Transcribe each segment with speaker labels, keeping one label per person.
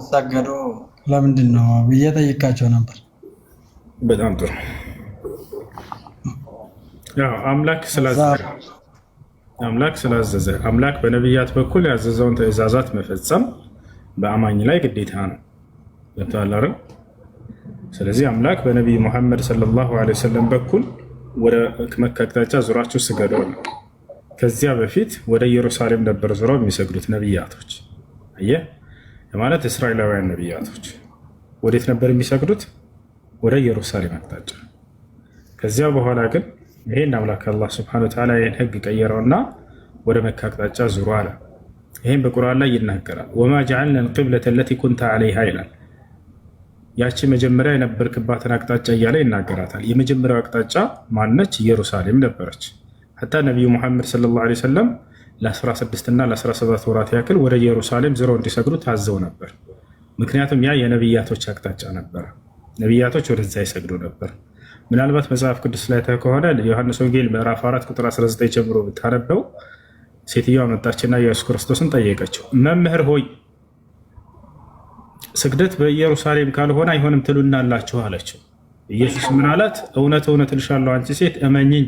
Speaker 1: ሰገዱ ለምንድን ነው ብዬ ጠይቃቸው ነበር።
Speaker 2: በጣም ጥሩ። ያው አምላክ ስላዘዘ አምላክ በነቢያት በኩል ያዘዘውን ትእዛዛት መፈጸም በአማኝ ላይ ግዴታ ነው። ገብቶሃል? ስለዚህ አምላክ በነቢይ ሙሐመድ ሰለላሁ ዐለይሂ ወሰለም በኩል ወደ መካ አቅጣጫ ዙራችሁ ስገዱ ነው። ከዚያ በፊት ወደ ኢየሩሳሌም ነበር ዙረው የሚሰግዱት ነቢያቶች። አየህ ማለት እስራኤላውያን ነቢያቶች ወዴት ነበር የሚሰግዱት? ወደ ኢየሩሳሌም አቅጣጫ። ከዚያ በኋላ ግን ይሄን አምላክ አላህ ሱብሓነሁ ወተዓላ ይህን ህግ ቀየረውና ወደ መካ አቅጣጫ ዙሩ አለ። ይህም በቁርአን ላይ ይናገራል። ወማ ጀዐልና አልቂብለተ አለቲ ኩንተ ዐለይሃ ይላል። ያቺ መጀመሪያ የነበርክባትን አቅጣጫ እያለ ይናገራታል። የመጀመሪያው አቅጣጫ ማነች? ኢየሩሳሌም ነበረች። ሐታ ነቢዩ ሙሐመድ ሰለላሁ ዐለይሂ ወሰለም ለ16 እና ለ17 ወራት ያክል ወደ ኢየሩሳሌም ዙረው እንዲሰግዱ ታዘው ነበር። ምክንያቱም ያ የነቢያቶች አቅጣጫ ነበር። ነቢያቶች ወደዛ ይሰግዱ ነበር። ምናልባት መጽሐፍ ቅዱስ ላይ ከሆነ ዮሐንስ ወንጌል ምዕራፍ 4 ቁጥር 19 ጀምሮ ብታነበው ሴትዮዋ መጣችና ኢየሱስ ክርስቶስን ጠየቀችው። መምህር ሆይ ስግደት በኢየሩሳሌም ካልሆነ አይሆንም ትሉናላችሁ አለችው። ኢየሱስ ምን አላት? እውነት እውነት እልሻለሁ አንቺ ሴት እመኝኝ፣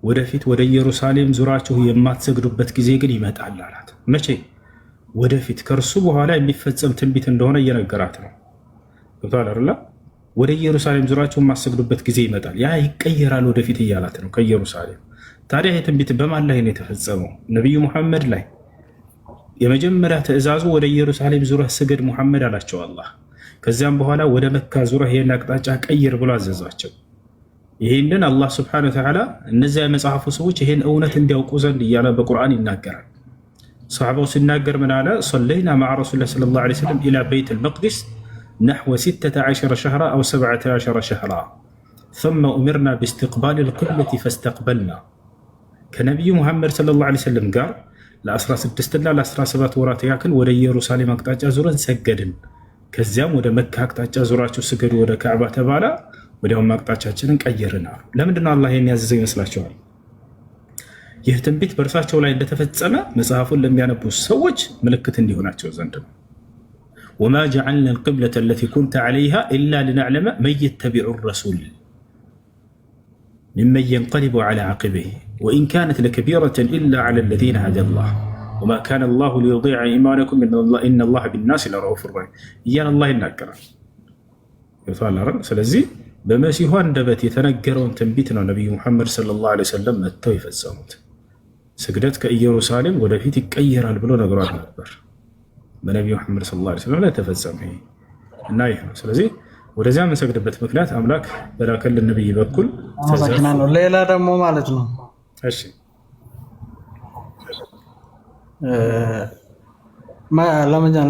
Speaker 2: ወደፊት ወደ ኢየሩሳሌም ዙራችሁ የማትሰግዱበት ጊዜ ግን ይመጣል አላት። መቼ? ወደፊት ከእርሱ በኋላ የሚፈጸም ትንቢት እንደሆነ እየነገራት ነው። ገብቶሃል አይደል? ወደ ኢየሩሳሌም ዙራችሁ የማትሰግዱበት ጊዜ ይመጣል፣ ያ ይቀየራል ወደፊት እያላት ነው ከኢየሩሳሌም። ታዲያ ይህ ትንቢት በማን ላይ ነው የተፈጸመው? ነቢዩ ሙሐመድ ላይ። የመጀመሪያ ትእዛዙ ወደ ኢየሩሳሌም ዙረህ ስገድ ሙሐመድ አላቸው አላህ። ከዚያም በኋላ ወደ መካ ዙረህ ይህን አቅጣጫ ቀይር ብሎ አዘዛቸው። ይህንን አላህ ስብሐነሁ ወተዓላ እነዚያ የመጽሐፉ ሰዎች ይህን እውነት እንዲያውቁ ዘንድ እያለ በቁርአን ይናገራል። ሰሓባው ሲናገር ምን አለ? ሰለይና መዓ ረሱሊላህ ሰለላሁ ዐለይሂ ወሰለም ኢላ በይት አልመቅዲስ ነሕወ 16 ሸህራ አው 17 ሸህራ ثم أمرنا باستقبال القبلة فاستقبلنا ከነቢዩ ሙሐመድ ሰለላሁ ዐለይሂ ወሰለም ጋር ለ16 እና ለ17 ወራት ያክል ወደ ኢየሩሳሌም አቅጣጫ ዙረን ሰገድን። ከዚያም ወደ መካ አቅጣጫ ዙራችሁ ስገዱ ወደ ካዕባ ተባለ። ወዲያውም አቅጣጫችንን ቀየርን አሉ። ለምንድነው አላህ ይህን ያዘዘው ይመስላችኋል? ይህ ትንቢት በእርሳቸው ላይ እንደተፈጸመ መጽሐፉን ለሚያነቡ ሰዎች ምልክት እንዲሆናቸው ዘንድ ነው። ወማ ጀዐልና አልቂብለተ አለቲ ኩንተ ዐለይሃ ኢላ ሊነዕለመ መን የተቢዑ ረሱል ሚመን የንቀሊቡ ዐላ ዐቂበይሂ ወኢን ካነት ለከቢረተን ኢላ ዐላ አለዚነ ሀዳ አላህ ወማ ካነ አላሁ ሊዩዲዐ ኢማነኩም ኢነላሀ ቢናሲ ለረኡፍ ረሒም እያለ አላህ ይናገራል። ስለዚህ በመሲሁ አንደበት የተነገረውን ትንቢት ነው ነቢዩ ሙሐመድ ሰለላሁ ዐለይሂ ወሰለም መጥተው የፈጸሙት። ስግደት ከኢየሩሳሌም ወደፊት ይቀየራል ብሎ ነግሯል ነበር። በነቢዩ ሙሐመድ ሰለላሁ ዐለይሂ ወሰለም ላይ ተፈጸመ እና ይህ ነው። ስለዚህ ወደዚያ የምንሰግድበት ምክንያት አምላክ በላከልን ነቢይ በኩል
Speaker 1: ነው። ሌላ ደግሞ ማለት ነው
Speaker 2: እሺ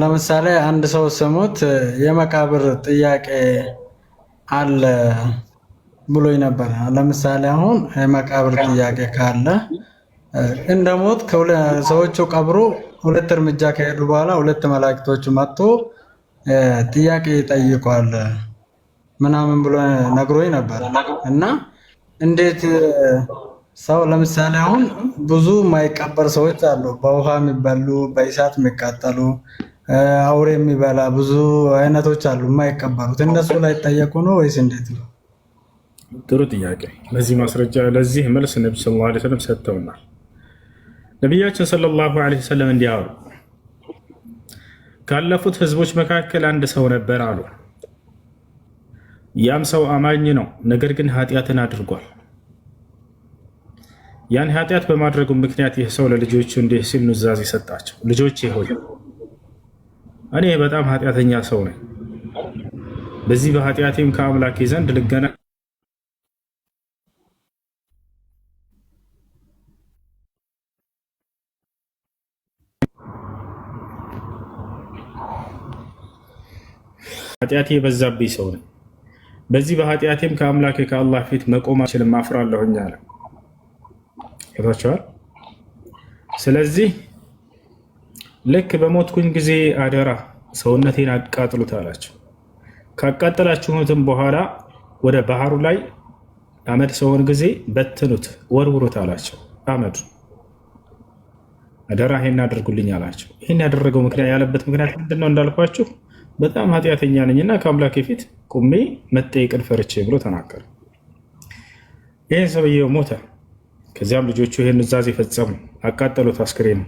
Speaker 1: ለምሳሌ አንድ ሰው ስሙት የመቃብር ጥያቄ አለ ብሎኝ ነበር። ለምሳሌ አሁን የመቃብር ጥያቄ ካለ እንደሞት ሰዎቹ ቀብሩ 2 እርምጃ ከሄዱ በኋላ 2 መላእክቶች መጥቶ ጥያቄ ይጠይቋል ምናምን ብሎ ነግሮኝ ነበር። እና እንዴት ሰው ለምሳሌ አሁን ብዙ የማይቀበር ሰዎች አሉ፣ በውሃ የሚበሉ በእሳት የሚቃጠሉ አውሬ የሚበላ ብዙ አይነቶች አሉ የማይቀበሩት። እነሱ ላይ ጠየቁ ነው ወይስ እንዴት ነው?
Speaker 2: ጥሩ ጥያቄ። ለዚህ ማስረጃ ለዚህ መልስ ነብዩ ሰለላሁ ዐለይሂ ወሰለም ሰጥተውናል። ነቢያችን ሰለላሁ ዐለይሂ ወሰለም እንዲህ አሉ፣ ካለፉት ህዝቦች መካከል አንድ ሰው ነበር አሉ። ያም ሰው አማኝ ነው፣ ነገር ግን ኃጢአትን አድርጓል። ያን ኃጢአት በማድረጉ ምክንያት ይህ ሰው ለልጆቹ እንዲህ ሲል ኑዛዜ ሰጣቸው። ልጆቼ ሆይ እኔ በጣም ኃጢአተኛ ሰው ነኝ። በዚህ በኃጢአቴም ከአምላኬ ዘንድ ልገና ኃጢአቴ የበዛብኝ ሰው ነኝ። በዚህ በኃጢአቴም ከአምላኬ ከአላህ ፊት መቆም አልችልም፣ አፍራለሁኝ አለ። ይታችኋል። ስለዚህ ልክ በሞትኩኝ ጊዜ አደራ ሰውነቴን አቃጥሉት አላቸው። ካቃጠላችሁትም በኋላ ወደ ባህሩ ላይ አመድ ሰውን ጊዜ በትኑት፣ ወርውሩት አላቸው። አመዱ አደራ ይሄን አድርጉልኝ አላቸው። ይሄን ያደረገው ምክንያት ያለበት ምክንያት ምንድነው? እንዳልኳችሁ በጣም ኃጢአተኛ ነኝና ከአምላክ ፊት ቁሜ መጠየቅን ፈርቼ ብሎ ተናገረ። ይህን ሰውየው ሞተ። ከዚያም ልጆቹ ይህን ኑዛዜ ፈጸሙ፣ አቃጠሉት አስክሬኑ።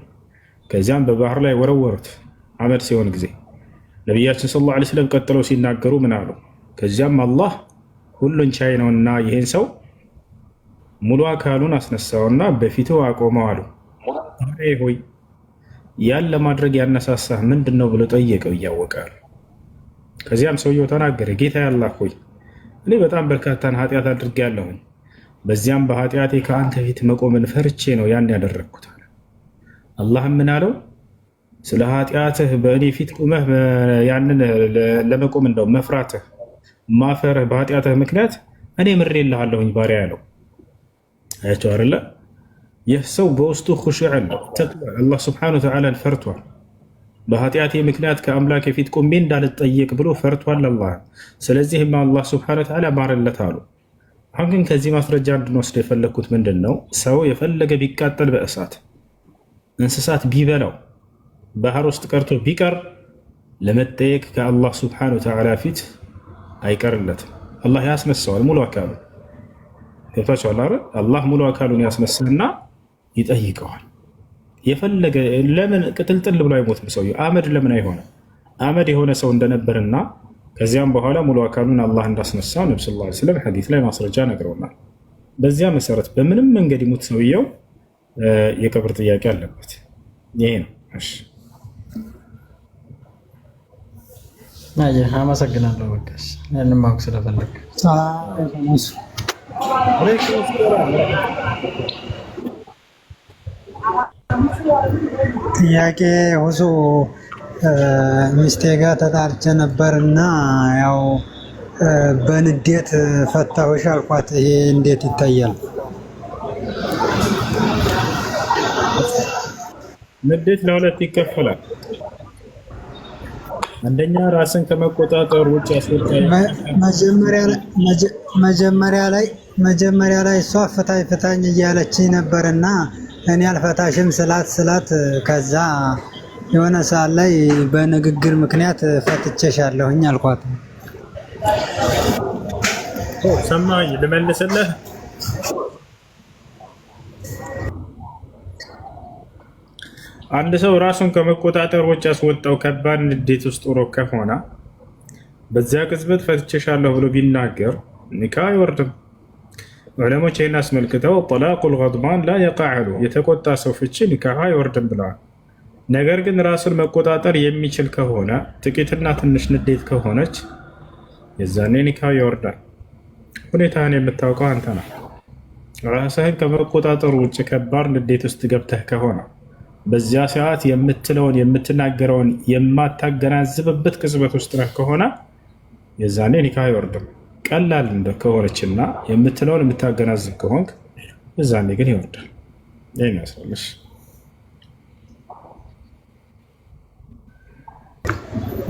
Speaker 2: ከዚያም በባህር ላይ ወረወሩት አመድ ሲሆን ጊዜ ነቢያችን ሰለላሁ ዐለይሂ ወሰለም ቀጥለው ሲናገሩ ምን አሉ? ከዚያም አላህ ሁሉን ቻይ ነውና ይህን ሰው ሙሉ አካሉን አስነሳውና በፊቱ አቆመው አሉ። ሆይ ያን ለማድረግ ያነሳሳህ ምንድን ነው ብሎ ጠየቀው እያወቃል። ከዚያም ሰውየው ተናገረ፣ ጌታ አላህ ሆይ እኔ በጣም በርካታን ኃጢአት አድርጌያለሁኝ። በዚያም በኃጢአቴ ከአንተ ፊት መቆምን ፈርቼ ነው ያን ያደረግኩት አለ። አላህም ምን አለው? ስለ ኃጢአትህ በእኔ ፊት ቁመህ ያንን ለመቆም እንደው መፍራትህ ማፈርህ በኃጢአትህ ምክንያት እኔ ምሬልሃለሁኝ ባሪያ ያለው አያቸው አይደለ? ይህ ሰው በውስጡ ኹሹዕ አለው፣ አላህ ሱብሓነሁ ወተዓላን ፈርቷል። በኃጢአቴ ምክንያት ከአምላክ ፊት ቆሜ እንዳልጠየቅ ብሎ ፈርቷል አላህ። ስለዚህም አላህ ሱብሓነሁ ወተዓላ ማረለት አሉ። አሁን ግን ከዚህ ማስረጃ እንድንወስድ የፈለግኩት ምንድን ነው? ሰው የፈለገ ቢቃጠል በእሳት እንስሳት ቢበላው ባህር ውስጥ ቀርቶ ቢቀር ለመጠየቅ ከአላህ ሱብሓነሁ ወተዓላ ፊት አይቀርለትም። አላህ ያስነሳዋል ሙሉ አካሉ። ገብታችኋል አይደል? አላህ ሙሉ አካሉን ያስነሳና ይጠይቀዋል። የፈለገ ለምን ቅጥልጥል ብሎ አይሞትም ሰውየው? አመድ ለምን አይሆንም? አመድ የሆነ ሰው እንደነበርና ከዚያም በኋላ ሙሉ አካሉን አላህ እንዳስነሳ ነብዩ ሰለላሁ ዐለይሂ ወሰለም ሐዲስ ላይ ማስረጃ ነግረውናል። በዚያ መሰረት በምንም መንገድ ይሙት ሰውየው የቀብር ጥያቄ አለበት። ይሄ ነው። እሺ
Speaker 1: አመሰግናለሁ። በቃሽ ያንን ማወቅ ስለፈለግ
Speaker 3: ጥያቄ ሁሱ ሚስቴ ጋር ተጣልቼ ነበርና ያው በንዴት ፈታሁሽ አልኳት። ይሄ እንዴት ይታያል?
Speaker 2: ንዴት ለሁለት ይከፈላል። አንደኛ ራስን ከመቆጣጠር ውጭ ያስወጣል።
Speaker 3: መጀመሪያ ላይ እሷ ፍታኝ እያለችኝ ነበርና እኔ አልፈታሽም ስላት ከዛ የሆነ ሰዓት ላይ በንግግር ምክንያት ፈትቼሻለሁኝ አልኳት።
Speaker 2: ሰማኝ ልመልስልህ። አንድ ሰው ራሱን ከመቆጣጠር ውጭ ያስወጣው ከባድ ንዴት ውስጥ ኖሮ ከሆነ በዚያ ቅጽበት ፈትቼሻለሁ ብሎ ቢናገር ኒካህ አይወርድም። ዑለሞች ይህን አስመልክተው ጠላቁል ገድባን ላ የቃዕሉ የተቆጣ ሰው ፍቺ ኒካህ አይወርድም ብለዋል። ነገር ግን ራሱን መቆጣጠር የሚችል ከሆነ ጥቂትና ትንሽ ንዴት ከሆነች የዛኔ ኒካህ ይወርዳል። ሁኔታህን የምታውቀው አንተ ነው። ራስህን ከመቆጣጠሩ ውጭ ከባድ ንዴት ውስጥ ገብተህ ከሆነ በዚያ ሰዓት የምትለውን የምትናገረውን የማታገናዝብበት ቅጽበት ውስጥ ነህ ከሆነ የዛኔ ኒካህ አይወርድም። ቀላል ከሆነችና የምትለውን የምታገናዝብ ከሆንክ የዛኔ ግን ይወርዳል። ይህን ያስፈልሽ።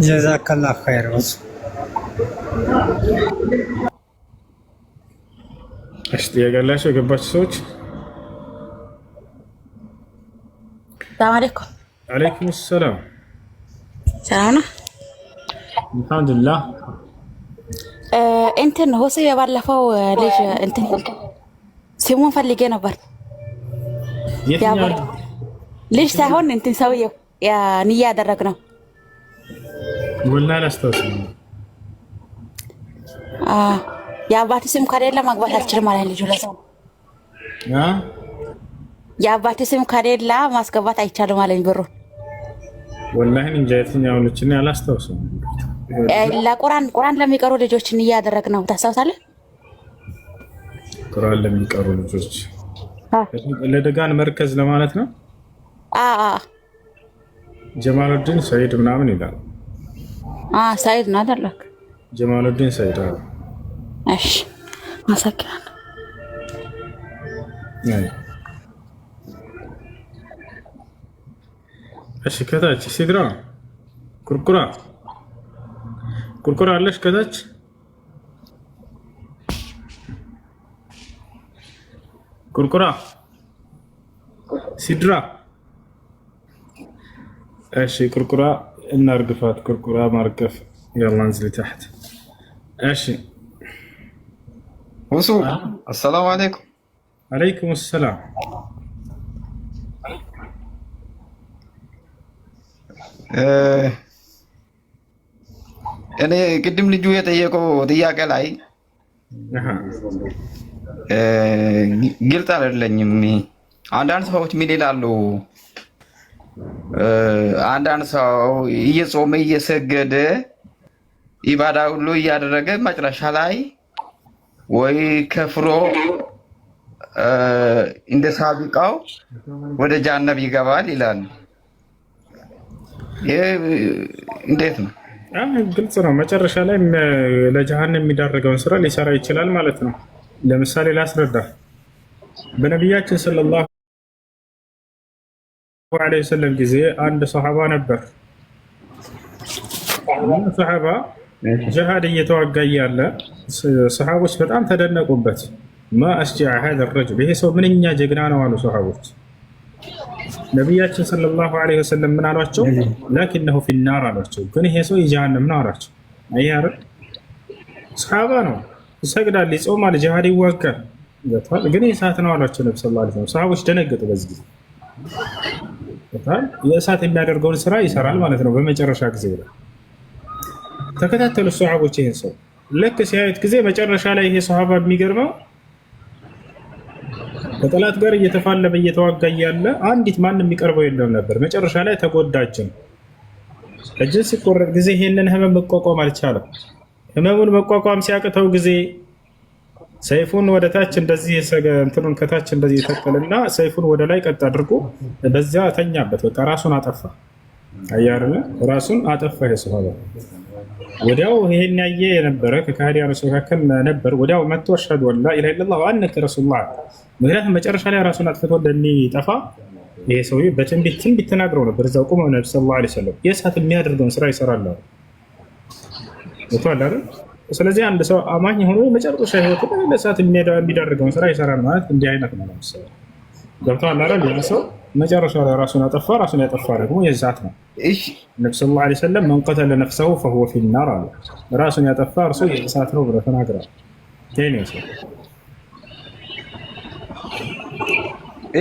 Speaker 3: ጀዛከላሁ ኸይር።
Speaker 2: እሺ ጥያቄ ያላቸው የገባችሁ ሰዎች?
Speaker 4: ሰላም አለይኩም።
Speaker 2: አለይኩም ሰላም።
Speaker 4: ሰላም ነው?
Speaker 2: አልሐምዱሊላህ።
Speaker 4: እንትን ሆሴ የባለፈው ልጅ እንትን ስሙን ፈልጌ ነበር።
Speaker 2: የትኛው
Speaker 4: ልጅ ሳይሆን እንትን ሰውየው ንያ ያደረግነው
Speaker 2: ወላሂ አላስታውስም።
Speaker 4: የአባቴ ስም ከሌለ ማግባት አልችልም ማለት ልጁ ለሰው የአባቴ ስም ከሌለ ማስገባት አይቻልም ማለት ብሩን
Speaker 2: ወላሂ እንጃ የትኛው ልጅ ነው አላስታውስም።
Speaker 4: ቁርአን ለሚቀሩ ልጆች ንያ ያደረግነው ታስታውሳለህ?
Speaker 2: ቁርአን ለሚቀሩ ልጆች ለደጋን መርከዝ ለማለት ነው። ጀማሉዲን ሰይድ ምናምን ይላል።
Speaker 4: ሰይድ ነው አይደለክ?
Speaker 2: ጀማሉዲን ሰይድ።
Speaker 4: እሺ አመሰግናለሁ።
Speaker 2: እሺ ከታች ሲድራ ቁርቁራ አለሽ ከታች ቁርቁራ ሲድራ እሺ ቁርቁራ እናርግፋት። ቁርቁራ ማርገፍ يلا انزلي تحت. እሺ
Speaker 5: وصو السلام عليكم.
Speaker 2: عليكم السلام.
Speaker 5: እኔ ቅድም ልጁ የጠየቀው ጥያቄ ላይ ግልጽ አይደለኝም። አንዳንድ ሰዎች ምን ይላሉ? አንዳንድ ሰው እየጾመ እየሰገደ ኢባዳ ሁሉ እያደረገ መጨረሻ ላይ ወይ ከፍሮ እንደ ሳቢቃው ወደ ጃነብ ይገባል ይላል። ይሄ እንዴት ነው?
Speaker 2: ግልጽ ነው። መጨረሻ ላይ ለጀሃነም የሚዳረገውን ስራ ሊሰራ ይችላል ማለት ነው። ለምሳሌ ላስረዳ። በነቢያችን ሰለላሁ ዐለይሂ ወሰለም ጊዜ አንድ ሰሃባ ነበር። ሰሃባ ጅሃድ እየተዋጋ እያለ ሰሃቦች በጣም ተደነቁበት። ማ አስጀዐ ሀዛ ረጁል፣ ይሄ ሰው ምንኛ ጀግና ነው አሉ ሰሃቦች። ነቢያችን ሰለላሁ ዐለይሂ ወሰለም ምን አሏቸው? ላኪነሁ ፊናር አሏቸው። ግን ይሄ ሰው የጀሃነም ነው አሏቸው። አይ አይደል ሰሃባ ነው፣ ይሰግዳል፣ ይጾማል፣ ጅሃድ ይዋጋል፣ ግን የእሳት ነው አሏቸው ነብዩ ሰለላሁ ዐለይሂ ወሰለም። ሰሃቦች ደነገጡ። በዚህ ጊዜ የእሳት የሚያደርገውን ስራ ይሰራል ማለት ነው በመጨረሻ ጊዜ ብለው ተከታተሉ ሰሃቦች። ይሄን ሰው ልክ ሲያዩት ጊዜ መጨረሻ ላይ ይሄ ሰሃባ የሚገርመው ከጠላት ጋር እየተፋለመ እየተዋጋ እያለ አንዲት ማንም የሚቀርበው የለም ነበር። መጨረሻ ላይ ተጎዳችን። እጅን ሲቆረጥ ጊዜ ይሄንን ህመም መቋቋም አልቻለም። ህመሙን መቋቋም ሲያቅተው ጊዜ ሰይፉን ወደ ታች እንደዚህ እንትኑን ከታች እንደዚህ ተከለና ሰይፉን ወደ ላይ ቀጥ አድርጎ በዚያ ተኛበት። በቃ ራሱን አጠፋ። አያርለ ራሱን አጠፋ። ይሄ ሰሃባ ወዲያው ይሄን ያየ የነበረ ከካህዲያኖች መካከል ነበር። ወዲያው መጥቶ አሽሀዱ አን ላ ኢላሀ ኢለላህ ወአነከ ረሱሉላህ። ምክንያቱም መጨረሻ ላይ ራሱን አጥፍቶ እንደሚጠፋ ይሄ ሰውዬ በትንቢት ተናግረው ነበር። እዛው ቆመው ነብዩ ሰለላሁ ዐለይሂ ወሰለም የእሳት የሚያደርገውን ስራ ይሰራል አሉ። አይደል? ስለዚህ አንድ ሰው አማኝ ሆኖ መጨረሻ ህይወቱ ለእሳት የሚዳርገውን ስራ ይሰራል ማለት እንዲህ አይነት ነው። ለምሳሌ ገብቶሃል አይደል? ያ ሰው መጨረሻ ላይ ራሱን አጠፋ። ራሱን ያጠፋ ደግሞ የእሳት ነው።
Speaker 5: እሺ
Speaker 2: ነብዩ ሰለላሁ ዐለይሂ ወሰለም መን ቀተለ ነፍሰሁ ፈሁወ ፊናር አሉ። ራሱን ያጠፋ እርሱ የእሳት ነው ብለው ተናግረዋል። ይሄ ነው ሰው።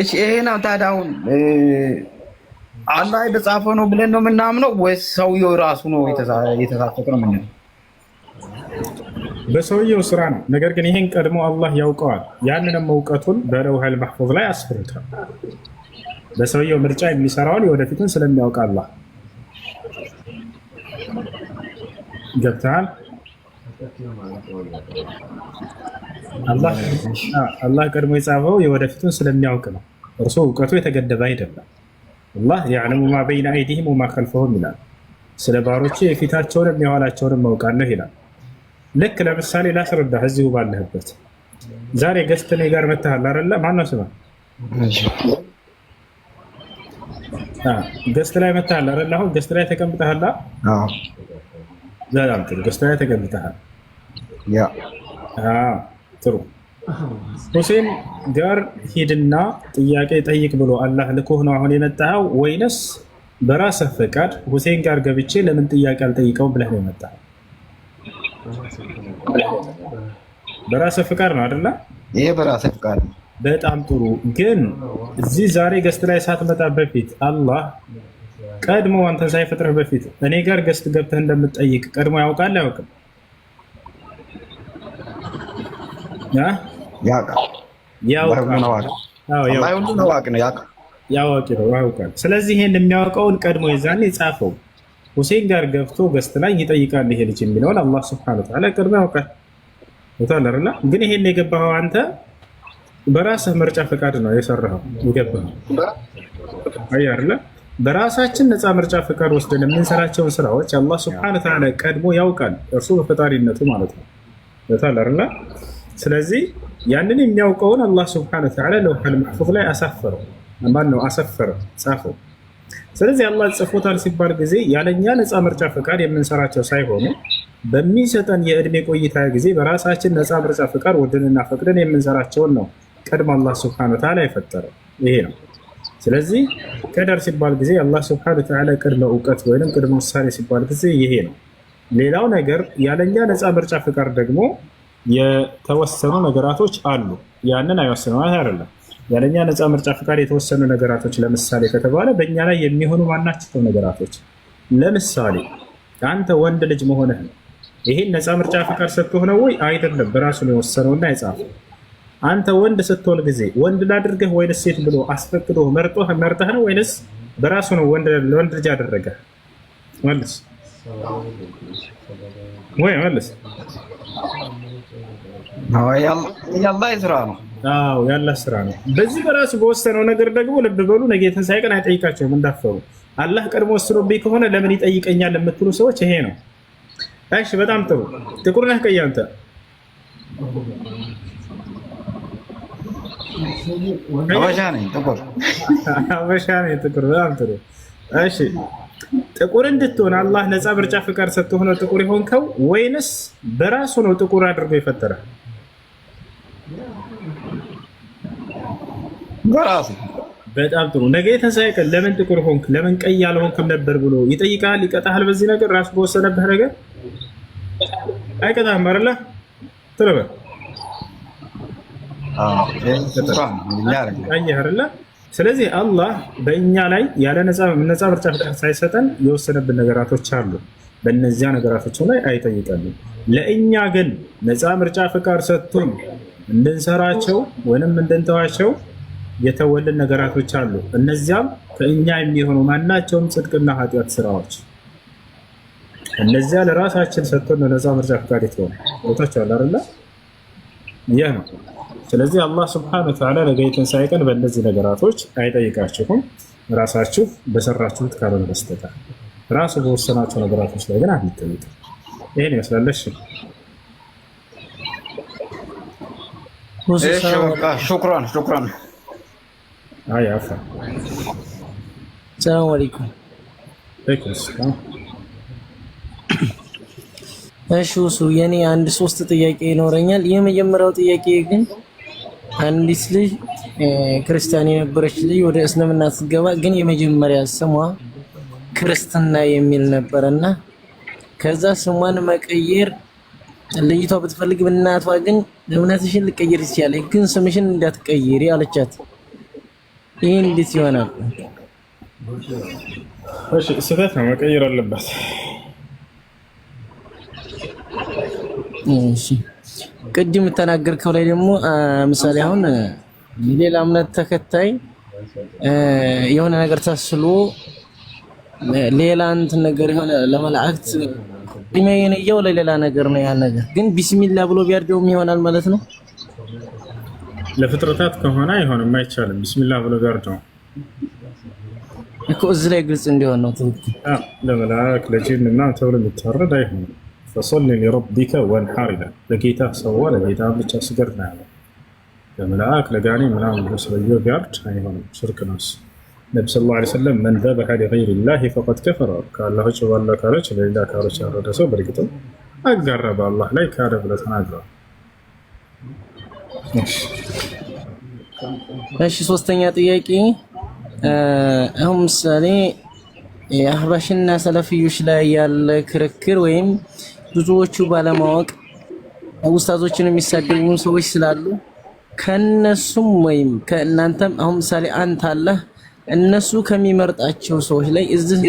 Speaker 5: እሺ ይሄ ነው ታዲያ አሁን አላህ በጻፈው ነው ብለን ነው የምናምነው ወይስ ሰውየው ራሱ ነው የተሳሳተው ነው የምንለው?
Speaker 2: በሰውየው ስራ ነው። ነገር ግን ይሄን ቀድሞ አላህ ያውቀዋል። ያንንም እውቀቱን በለውሃል መሕፉዝ ላይ አስፍሮታል። በሰውየው ምርጫ የሚሰራውን የወደፊቱን ስለሚያውቅ አላህ ገብተሃል። አላህ ቀድሞ የጻፈው የወደፊቱን ስለሚያውቅ ነው። እርሱ እውቀቱ የተገደበ አይደለም። አላህ ያዕለሙ ማ በይነ አይዲሂም ወማ ኸልፈሁም ይላል። ስለ ባሮቼ የፊታቸውንም የኋላቸውንም አውቃለሁ ይላል። ልክ ለምሳሌ ላስረዳህ እዚሁ ባለህበት ዛሬ ገስት እኔ ጋር መተሃል አይደለ? ማነው ስምህ? ገስት ላይ መተሃል አይደለ? አሁን ገስት ላይ ተቀምጠሃል። በጣም ጥሩ። ገስት ላይ ተቀምጠሃል። ጥሩ። ሁሴን ጋር ሂድና ጥያቄ ጠይቅ ብሎ አላህ ልኮህ ነው አሁን የመጣኸው ወይንስ በራስህ ፈቃድ ሁሴን ጋር ገብቼ ለምን ጥያቄ አልጠይቀውም ብለህ ነው የመጣኸው? በራስህ ፈቃድ ነው አይደለ?
Speaker 5: ይሄ በራስህ ፈቃድ ነው።
Speaker 2: በጣም ጥሩ። ግን እዚህ ዛሬ ገስት ላይ ሳትመጣ በፊት አላህ ቀድሞ አንተን ሳይፈጥርህ በፊት እኔ ጋር ገስት ገብተህ እንደምትጠይቅ ቀድሞ ያውቃል አያውቅም? ያውቃል። ስለዚህ ይሄን የሚያውቀውን ቀድሞ የዛኔ ጻፈው። ሁሴን ጋር ገብቶ ገስት ላይ ይጠይቃል ይሄ ልጅ የሚለውን አላህ ሱብሓነሁ ወተዓላ ቀድሞ ያውቃል። ወታለርና ግን ይሄን የገባኸው አንተ በራስህ ምርጫ ፈቃድ ነው የሰራኸው። የገባኸው አይደለ? በራሳችን ነፃ ምርጫ ፈቃድ ወስደን የምንሰራቸውን ስራዎች አላህ ሱብሓነሁ ወተዓላ ቀድሞ ያውቃል። እርሱ በፈጣሪነቱ ማለት ነው። ወታለርና ስለዚህ ያንን የሚያውቀውን አላህ ሱብሓነሁ ወተዓላ ለውሐል መሕፉዝ ላይ አሳፈረው። ማነው አሰፈረው? ጻፈው። ስለዚህ አላህ ጽፎታል ሲባል ጊዜ ያለኛ ነፃ ምርጫ ፈቃድ የምንሰራቸው ሳይሆኑ በሚሰጠን የእድሜ ቆይታ ጊዜ በራሳችን ነፃ ምርጫ ፈቃድ ወደንና ፈቅደን የምንሰራቸውን ነው ቀድሞ አላህ ሱብሓነሁ ወተዓላ የፈጠረው። ይሄ ነው። ስለዚህ ቀደር ሲባል ጊዜ አላህ ሱብሓነሁ ወተዓላ ቅድመ እውቀት ወይንም ቅድመ ውሳኔ ሲባል ጊዜ ይሄ ነው። ሌላው ነገር ያለኛ ነፃ ምርጫ ፍቃድ ደግሞ የተወሰኑ ነገራቶች አሉ። ያንን አይወስነው አይደለም። ያለኛ ነፃ ምርጫ ፍቃድ የተወሰኑ ነገራቶች ለምሳሌ ከተባለ በእኛ ላይ የሚሆኑ ማናቸው ነገራቶች፣ ለምሳሌ አንተ ወንድ ልጅ መሆንህ ነው። ይሄን ነፃ ምርጫ ፍቃድ ሰጥቶህ ነው ወይ? አይደለም፣ በራሱ ነው የወሰነውና የጻፈው። አንተ ወንድ ስትሆን ጊዜ ወንድ ላድርገህ ወይንስ ሴት ብሎ አስፈቅዶ መርጠህ ነው ወይንስ በራሱ ነው ወንድ ልጅ አደረገህ? መልስ ወይ መልስ።
Speaker 5: ያላህ ስራ ነው።
Speaker 2: አዎ ያላህ ስራ ነው። በዚህ በራሱ በወሰነው ነገር ደግሞ ልብ በሉ፣ ነገ የትንሣኤ ቀን አይጠይቃቸውም እንዳፈሩ። አላህ ቀድሞ ወስኖብኝ ከሆነ ለምን ይጠይቀኛል የምትሉ ሰዎች ይሄ ነው። እሺ በጣም ጥሩ። ጥቁር ነህ ቀይ? አንተ
Speaker 5: አበሻ ነኝ ጥቁር።
Speaker 2: አበሻ ነኝ ጥቁር። በጣም ጥሩ። እሺ ጥቁር እንድትሆን አላህ ነፃ ምርጫ ፍቃድ ሰጥቶ ነው ጥቁር የሆንከው ወይንስ በራሱ ነው ጥቁር አድርጎ የፈጠረ?
Speaker 5: በራሱ።
Speaker 2: በጣም ጥሩ። ነገ የትንሣኤ ቀን ለምን ጥቁር ሆንክ ለምን ቀይ ያልሆንክም ነበር ብሎ ይጠይቃል፣ ይቀጣሃል። በዚህ ነገር ራሱ በወሰነብህ ነገር አይቀጣም አይደለ? ትረበ አይደለ? ስለዚህ አላህ በእኛ ላይ ያለ ነፃ ምርጫ ፍቃድ ሳይሰጠን የወሰነብን ነገራቶች አሉ። በእነዚያ ነገራቶች ላይ አይጠይቀንም። ለእኛ ግን ነፃ ምርጫ ፍቃድ ሰጥቶን እንድንሰራቸው ወይንም እንድንተዋቸው የተወልን ነገራቶች አሉ። እነዚያም ከእኛ የሚሆኑ ማናቸውም ጽድቅና ኃጢአት ስራዎች እነዚያ ለራሳችን ሰጥቶን ነፃ ምርጫ ፍቃድ የተሆነ ቦታቸዋል አይደለ? ይህ ነው። ስለዚህ አላህ ስብሐነሁ ወተዓላ ነገ የትንሣኤ ቀን በእነዚህ ነገራቶች አይጠይቃችሁም፣ ራሳችሁ በሰራችሁት ካልሆነ በስተቀር። ራሱ በወሰናቸው ነገራቶች ላይ ግን አንጠይቅም። ይሄን ይመስላለሽ።
Speaker 5: ሹክራን።
Speaker 2: አይ አፋ
Speaker 6: ሰላም አለይኩም። እሺ እሱ የኔ አንድ 3 ጥያቄ ይኖረኛል። የመጀመሪያው ጥያቄ ግን አንዲት ልጅ ክርስቲያን የነበረች ልጅ ወደ እስልምና ስትገባ ግን የመጀመሪያ ስሟ ክርስትና የሚል ነበርና ከዛ ስሟን መቀየር ልጅቷ ብትፈልግ እናቷ ግን እምነትሽን ልቀይር ይችላል ግን ስምሽን እንዳትቀይሪ አለቻት። ይሄ እንዴት ይሆናል?
Speaker 2: እሺ ስህተት ነው፣ መቀየር አለባት።
Speaker 6: እሺ ቅድም ተናገርከው ላይ ደግሞ ምሳሌ አሁን ሌላ እምነት ተከታይ የሆነ ነገር ተስሎ ሌላ እንትን ነገር የሆነ ለመላእክት የሚያየው ለሌላ ነገር ነው። ያን ነገር ግን ቢስሚላ ብሎ ቢያርደውም ይሆናል ማለት ነው።
Speaker 2: ለፍጥረታት ከሆነ አይሆንም፣ አይቻልም። ቢስሚላ ብሎ ቢያርደው
Speaker 6: እኮ እዚህ ላይ ግልጽ እንዲሆን ነው። ትክክል።
Speaker 2: ለመላእክት ለጂን እና ተብሎ የሚታረድ አይሆንም። ፈሰሊ ሊረቢከ ወንሐር ይላል። ለጌታ ሰዋ ለጌታ ብቻ ስገድ ነው ያለው። ለመላእክት ለጋኔ ምናምን ብሎ ስለየው ቢያርድ አይሆንም፣ ሽርክ ነው። ነቢ ሰለላሁ ዐለይሂ ወሰለም መን ዘበሐ ሊገይሪላሂ ፈቀድ ከፈረ፣ ከአላህ ውጭ ባሉ አካሎች ለሌላ አካሎች ያረደ ሰው በእርግጥም አጋራ በአላህ ላይ ካደ ብለው ተናግረዋል።
Speaker 6: እሺ ሶስተኛ ጥያቄ አሁን ምሳሌ የአህባሽና ሰለፊዮች ላይ ያለ ክርክር ወይም ብዙዎቹ ባለማወቅ ኡስታዞችን የሚሳደቡ ሰዎች ስላሉ ከነሱም ወይም ከእናንተም አሁን ምሳሌ አንተ አለህ እነሱ ከሚመርጣቸው ሰዎች ላይ እዚህ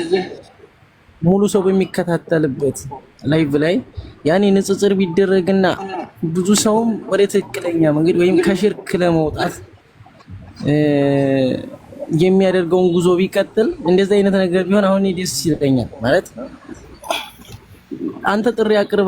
Speaker 6: ሙሉ ሰው በሚከታተልበት ላይቭ ላይ ያኔ ንጽጽር ቢደረግና ብዙ ሰውም ወደ ትክክለኛ መንገድ ወይም ከሽርክ ለመውጣት የሚያደርገውን ጉዞ ቢቀጥል እንደዚህ አይነት ነገር ቢሆን አሁን ደስ ይለኛል። ማለት አንተ ጥሪ አቅርበ